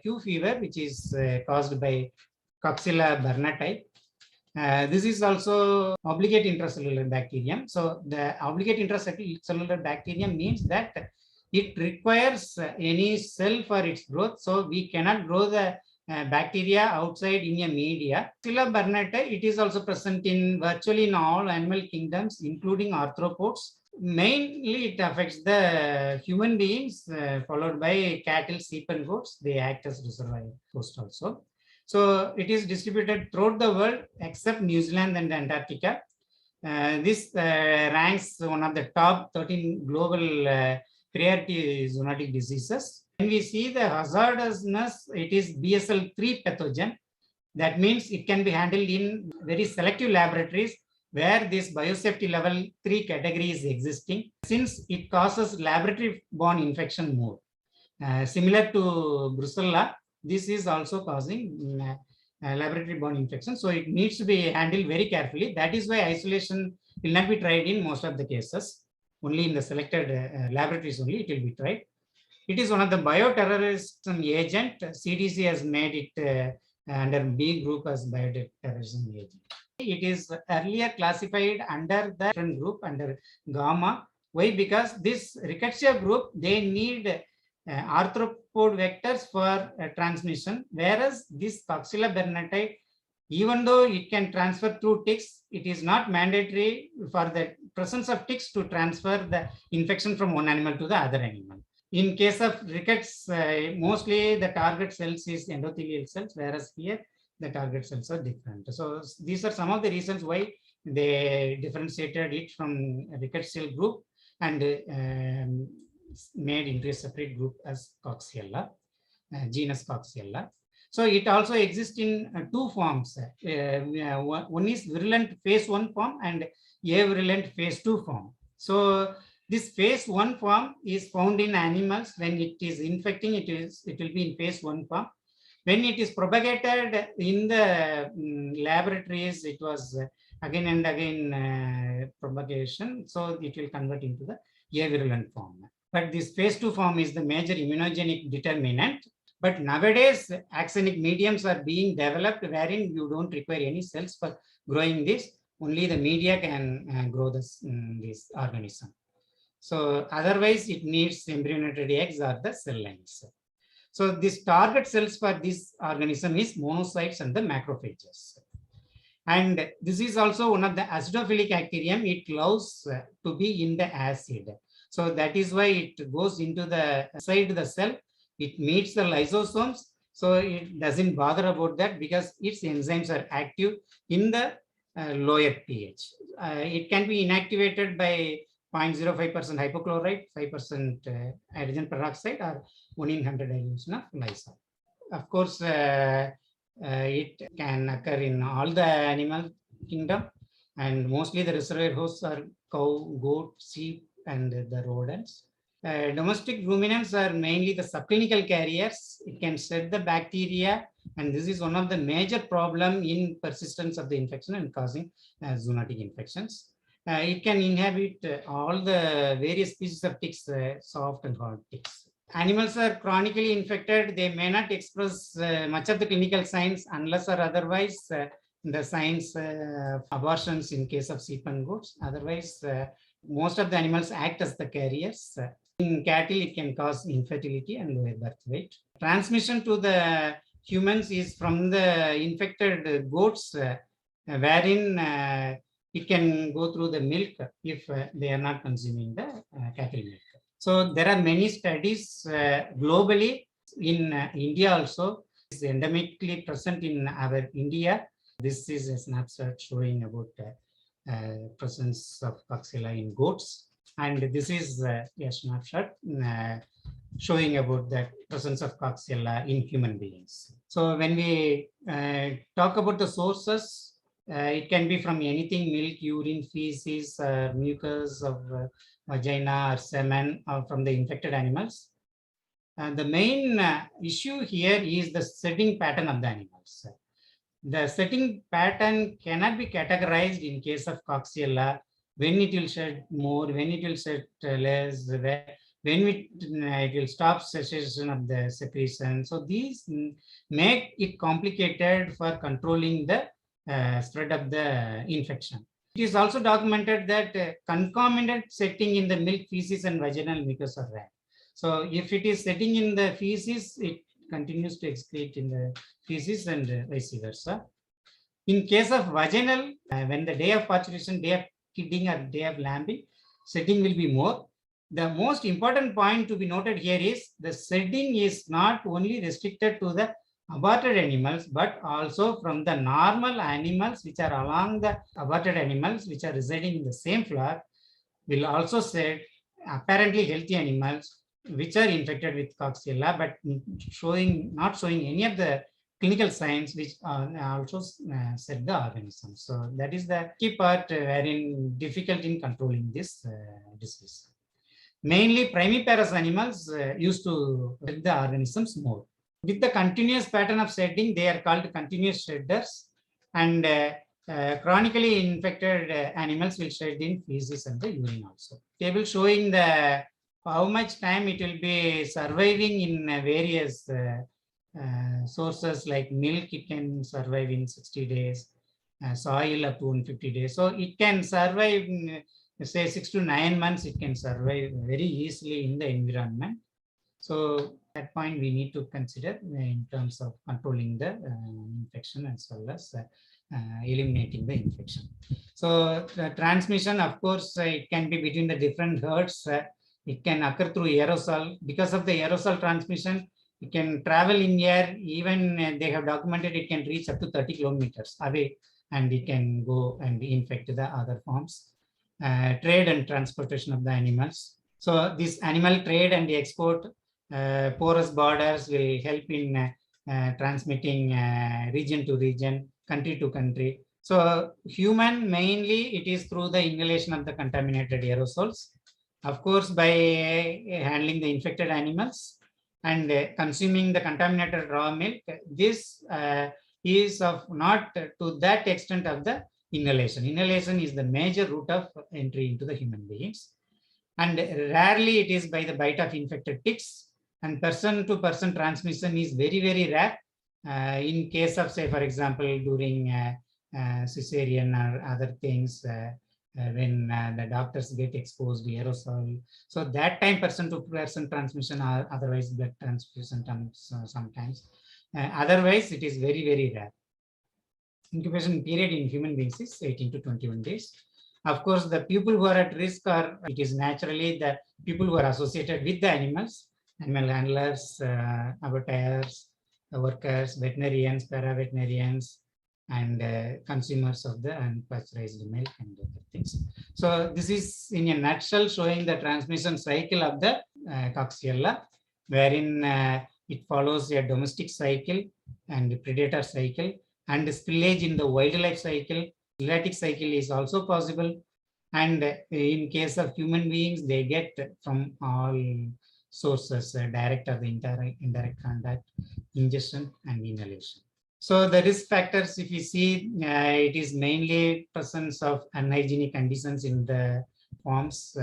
Q fever, which is caused by Coxella burnetii. This is also obligate intracellular bacterium. So the obligate intracellular bacterium means that it requires any cell for its growth. So we cannot grow the bacteria outside in a media. Coxella burnetii, it is also present in virtually in all animal kingdoms, including arthropods. Mainly it affects the human beings, followed by cattle, sheep, and goats. They act as reservoir host also. So it is distributed throughout the world except New Zealand and Antarctica. This ranks one of the top 13 global priority zoonotic diseases. When we see the hazardousness, it is BSL-3 pathogen. That means it can be handled in very selective laboratories where this biosafety level 3 category is existing, since it causes laboratory-borne infection more. Similar to Brucella, this is also causing laboratory-borne infection. So it needs to be handled very carefully. That is why isolation will not be tried in most of the cases. Only in the selected laboratories only it will be tried. It is one of the bioterrorism agent. CDC has made it under B group as bioterrorism agent. It is earlier classified under the different group, under gamma. Why? Because this rickettsia group, they need arthropod vectors for transmission, whereas this Coxella burnetii, even though it can transfer through ticks, it is not mandatory for the presence of ticks to transfer the infection from one animal to the other animal. In case of rickets, mostly the target cells is endothelial cells, whereas here the target cells are different. So these are some of the reasons why they differentiated it from rickets cell group and made into a separate group as Coxiella, genus Coxiella. So it also exists in two forms. One is virulent phase 1 form and avirulent phase 2 form. So this phase 1 form is found in animals. When it is infecting, it will be in phase 1 form. When it is propagated in the laboratories, it was again and again propagation. So it will convert into the avirulent form. But this phase 2 form is the major immunogenic determinant. But nowadays, axonic mediums are being developed wherein you don't require any cells for growing this. Only the media can grow this organism. So otherwise, it needs embryonated eggs or the cell lines. So this target cells for this organism is monocytes and the macrophages. And this is also one of the acidophilic bacterium. It loves to be in the acid. So that is why it goes into the inside the cell. It meets the lysosomes. So it doesn't bother about that because its enzymes are active in the lower pH. It can be inactivated by 0.05% hypochlorite, 5% hydrogen peroxide, or 1 in 100 dilution of Lysol. Of course, it can occur in all the animal kingdom, and mostly the reservoir hosts are cow, goat, sheep, and the rodents. Domestic ruminants are mainly the subclinical carriers. It can shed the bacteria, and this is one of the major problem in persistence of the infection and causing zoonotic infections. It can inhabit all the various species of ticks, soft and hard ticks. Animals are chronically infected. They may not express much of the clinical signs unless or otherwise the signs abortions in case of sheep and goats. Otherwise, most of the animals act as the carriers. In cattle, it can cause infertility and lower birth weight. Transmission to the humans is from the infected goats, wherein it can go through the milk if they are not consuming the cattle milk. So there are many studies globally. In India also, is endemically present in our India. This is a snapshot showing about presence of Coxella in goats. And this is a snapshot showing about the presence of Coxella in human beings. So when we talk about the sources, it can be from anything: milk, urine, feces, mucus of vagina or semen, or from the infected animals. And the main issue here is the setting pattern of the animals. The setting pattern cannot be categorized in case of Coxella, when it will shed more, when it will shed less, when it will stop cessation of the secretion. So these make it complicated for controlling the spread of the infection. It is also documented that concomitant setting in the milk, feces, and vaginal mucosa are rare. So if it is setting in the feces, it continues to excrete in the feces and vice versa. In case of vaginal, when the day of parturition, day of kidding, or day of lambing, setting will be more. The most important point to be noted here is the setting is not only restricted to the aborted animals, but also from the normal animals which are along the aborted animals which are residing in the same flock will also set apparently healthy animals which are infected with Coxiella, but not showing any of the clinical signs which also set the organism. So that is the key part wherein difficult in controlling this disease. Mainly primiparous animals used to set the organisms more. With the continuous pattern of shedding, they are called continuous shedders, and chronically infected animals will shed in feces and the urine also. Table showing the how much time it will be surviving in various sources like milk. It can survive in 60 days, soil up to 150 days. So it can survive, say 6 to 9 months, it can survive very easily in the environment. So that point we need to consider in terms of controlling the infection as well as eliminating the infection. So the transmission, of course, it can be between the different herds. It can occur through aerosol. Because of the aerosol transmission, it can travel in air. Even they have documented it can reach up to 30 kilometers away, and it can go and infect the other forms. Trade and transportation of the animals. So this animal trade and export, porous borders will help in transmitting region to region, country to country. So human, mainly it is through the inhalation of the contaminated aerosols. Of course, by handling the infected animals and consuming the contaminated raw milk, this is of not to that extent of the inhalation. Inhalation is the major route of entry into the human beings. And rarely it is by the bite of infected ticks, and person to person transmission is very, very rare. In case of, say, for example, during cesarean or other things, when the doctors get exposed to aerosol. So that time person to person transmission, or otherwise blood transfusion sometimes. Otherwise, it is very, very rare. Incubation period in human beings is 18 to 21 days. Of course, the people who are at risk are, it is naturally the people who are associated with the animals, animal handlers, abattoirs, workers, veterinarians, para-veterinarians, and consumers of the unpasteurized milk and other things. So this is in a nutshell showing the transmission cycle of the Coxiella, wherein it follows a domestic cycle and predator cycle, and spillage in the wildlife cycle. Zoonotic cycle is also possible, and in case of human beings, they get from all sources, direct or the indirect contact, ingestion and inhalation. So the risk factors, if you see, it is mainly presence of unhygienic conditions in the farms,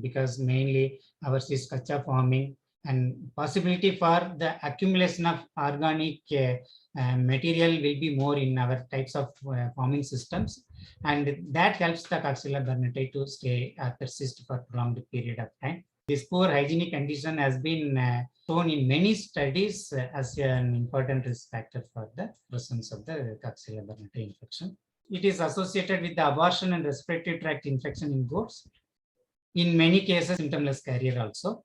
because mainly ours is kacha farming, and possibility for the accumulation of organic material will be more in our types of farming systems, and that helps the Coxiella burnetii to stay persist for prolonged period of time. This poor hygienic condition has been shown in many studies as an important risk factor for the presence of the Coxiella burnetii infection. It is associated with the abortion and respiratory tract infection in goats. In many cases, symptomless carrier also.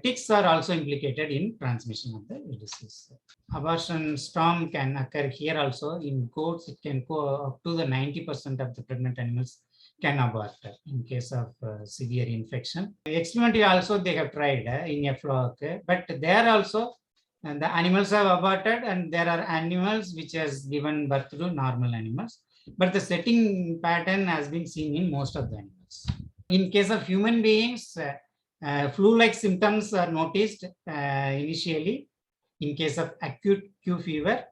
Ticks are also implicated in transmission of the disease. Abortion storm can occur here also. In goats, it can go up to the 90% of the pregnant animals can abort in case of severe infection. Experimentally also they have tried in a flock, but there also the animals have aborted, and there are animals which has given birth to normal animals, but the setting pattern has been seen in most of the animals. In case of human beings, flu-like symptoms are noticed initially in case of acute Q fever.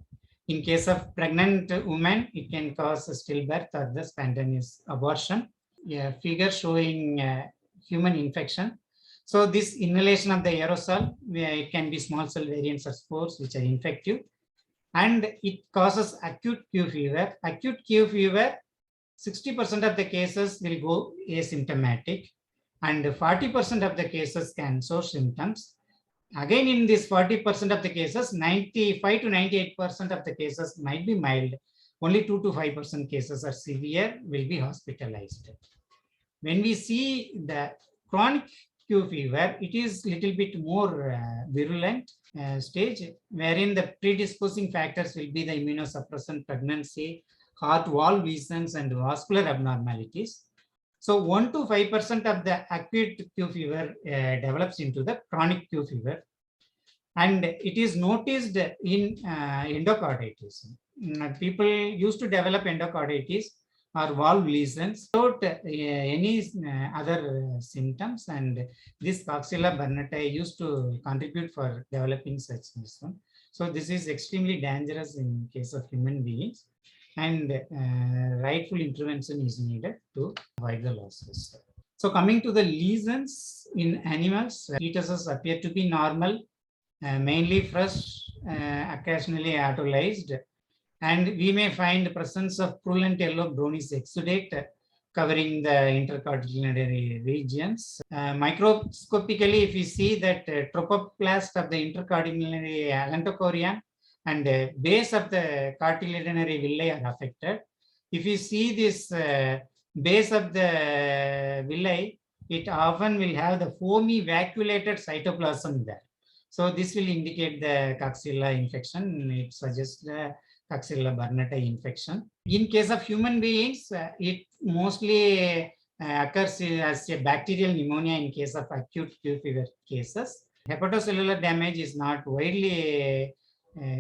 In case of pregnant women, it can cause a stillbirth or the spontaneous abortion. A figure showing human infection. So this inhalation of the aerosol, it can be small cell variants or spores which are infective, and it causes acute Q fever. Acute Q fever, 60% of the cases will go asymptomatic, and 40% of the cases can show symptoms. Again, in this 40% of the cases, 95 to 98% of the cases might be mild. Only 2 to 5% cases are severe, will be hospitalized. When we see the chronic Q fever, it is little bit more virulent stage, wherein the predisposing factors will be the immunosuppressant, pregnancy, heart valve lesions, and vascular abnormalities. So 1 to 5% of the acute Q fever develops into the chronic Q fever, and it is noticed in endocarditis. People used to develop endocarditis or valve lesions without any other symptoms, and this Coxiella burnetii used to contribute for developing such one. So this is extremely dangerous in case of human beings, and rightful intervention is needed to avoid the losses. So coming to the lesions in animals, fetuses appear to be normal, mainly fresh, occasionally autolyzed, and we may find presence of purulent yellow brownish exudate covering the intercardicular regions. Microscopically, if we see that tropoplast of the intercardicular allantochorion and base of the cartilaginary villi are affected. If you see this base of the villi, it often will have the foamy vacuolated cytoplasm there. So this will indicate the Coxiella infection. It suggests the Coxiella burnetii infection. In case of human beings, it mostly occurs as a bacterial pneumonia in case of acute Q fever cases. Hepatocellular damage is not widely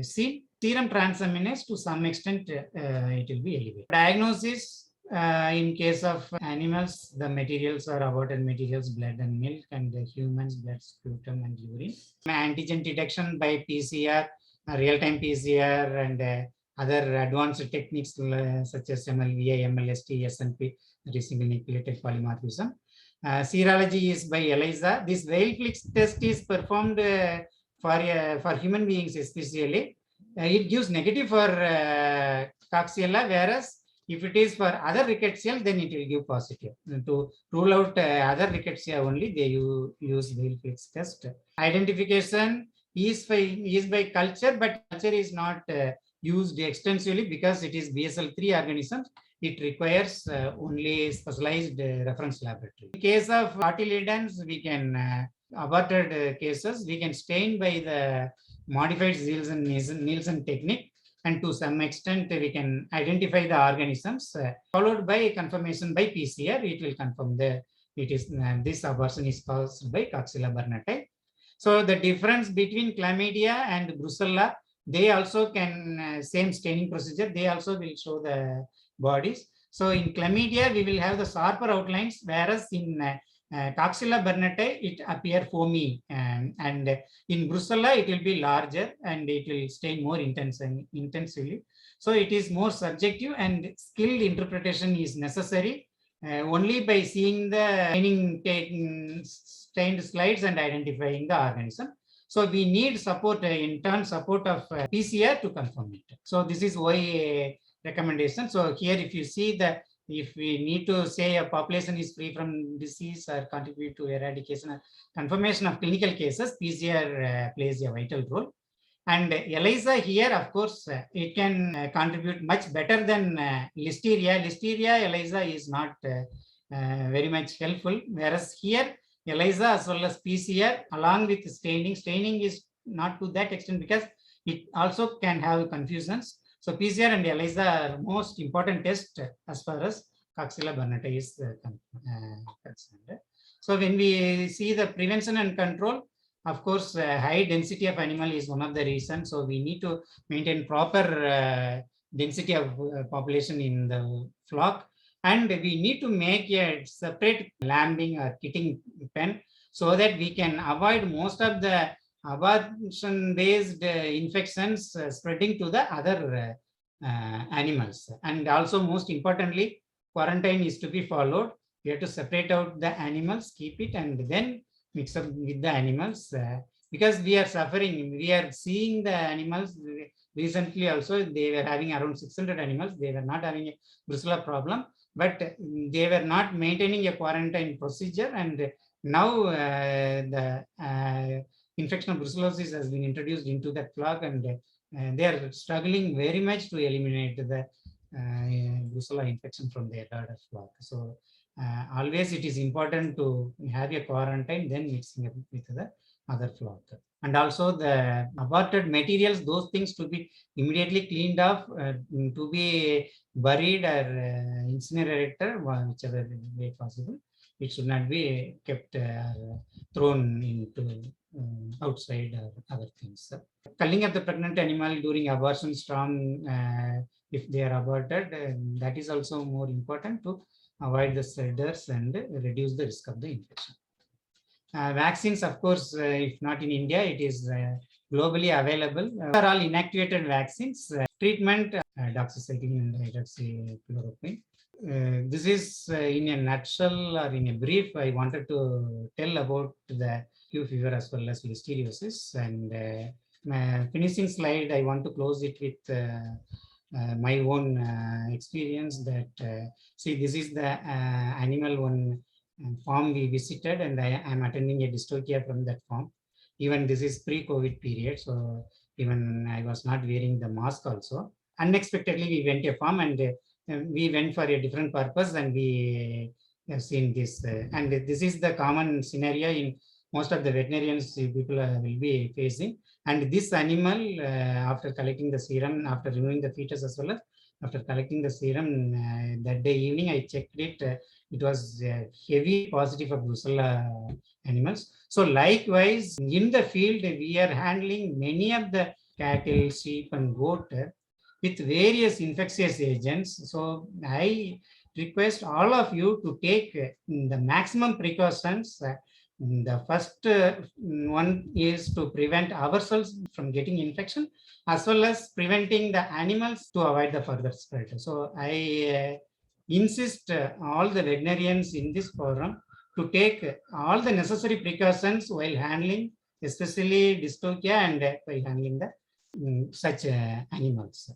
seen. Serum transaminase, to some extent, it will be elevated. Diagnosis, in case of animals, the materials are aborted materials, blood and milk, and the humans, blood, sputum, and urine. Antigen detection by PCR, real-time PCR, and other advanced techniques such as MLVA, MLST, SNP, that is single nucleotide polymorphism. Serology is by ELISA. This Weilflix test is performed for human beings especially. It gives negative for Coxiella, whereas if it is for other rickettsial, then it will give positive. To rule out other rickettsia only, they use Weilflix test. Identification is by culture, but culture is not used extensively because it is BSL-3 organisms. It requires only specialized reference laboratory. In case of cotyledons, we can aborted cases, we can stain by the modified Nielsen technique, and to some extent we can identify the organisms, followed by confirmation by PCR. It will confirm this abortion is caused by Coxiella burnetii. So the difference between chlamydia and brucella, they also can same staining procedure. They also will show the bodies. So in chlamydia we will have the sharper outlines, whereas in Coxiella burnetii it appear foamy, and in brucella it will be larger and it will stain more intensively. So it is more subjective, and skilled interpretation is necessary only by seeing the stained slides and identifying the organism. So we need support, internal support of PCR to confirm it. So this is why recommendation. So here, if you see that if we need to say a population is free from disease or contribute to eradication or confirmation of clinical cases, PCR plays a vital role. And ELISA here, of course, it can contribute much better than Listeria. Listeria, ELISA is not very much helpful, whereas here, ELISA as well as PCR along with staining. Staining is not to that extent because it also can have confusions. So PCR and ELISA are most important test as far as Coxiella burnetii is concerned. So when we see the prevention and control, of course, high density of animal is one of the reasons. So we need to maintain proper density of population in the flock. And we need to make a separate lambing or kitting pen so that we can avoid most of the abortion-based infections spreading to the other animals. And also, most importantly, quarantine is to be followed. We have to separate out the animals, keep it, and then mix up with the animals because we are suffering. We are seeing the animals recently also. They were having around 600 animals. They were not having a brucella problem, but they were not maintaining a quarantine procedure. And now the infection of brucellosis has been introduced into that flock, and they are struggling very much to eliminate the brucella infection from their larder flock. So always it is important to have a quarantine, then mixing up with the other flock. And also the aborted materials, those things to be immediately cleaned off, to be buried or incinerated, whichever way possible. It should not be kept thrown into outside or other things. Culling of the pregnant animal during abortion storm, if they are aborted, that is also more important to avoid the shedders and reduce the risk of the infection. Vaccines, of course, if not in India, it is globally available. Are all inactivated vaccines. Treatment, doxycycline and hydroxychloroquine. This is in a nutshell or in a brief. I wanted to tell about the Q fever as well as listeriosis. And my finishing slide, I want to close it with my own experience that see, this is the animal one farm we visited, and I am attending a dystocia from that farm. Even this is pre-COVID period, so even I was not wearing the mask also. Unexpectedly, we went to a farm, and we went for a different purpose, and we have seen this. And this is the common scenario in most of the veterinarians people will be facing. And this animal, after collecting the serum, after removing the fetus as well as after collecting the serum, that day evening, I checked it. It was heavy positive of brucella animals. So likewise, in the field, we are handling many of the cattle, sheep, and goat with various infectious agents. So I request all of you to take the maximum precautions. The first one is to prevent ourselves from getting infection, as well as preventing the animals to avoid the further spread. So I insist all the veterinarians in this forum to take all the necessary precautions while handling, especially dystocia, and while handling the such animals.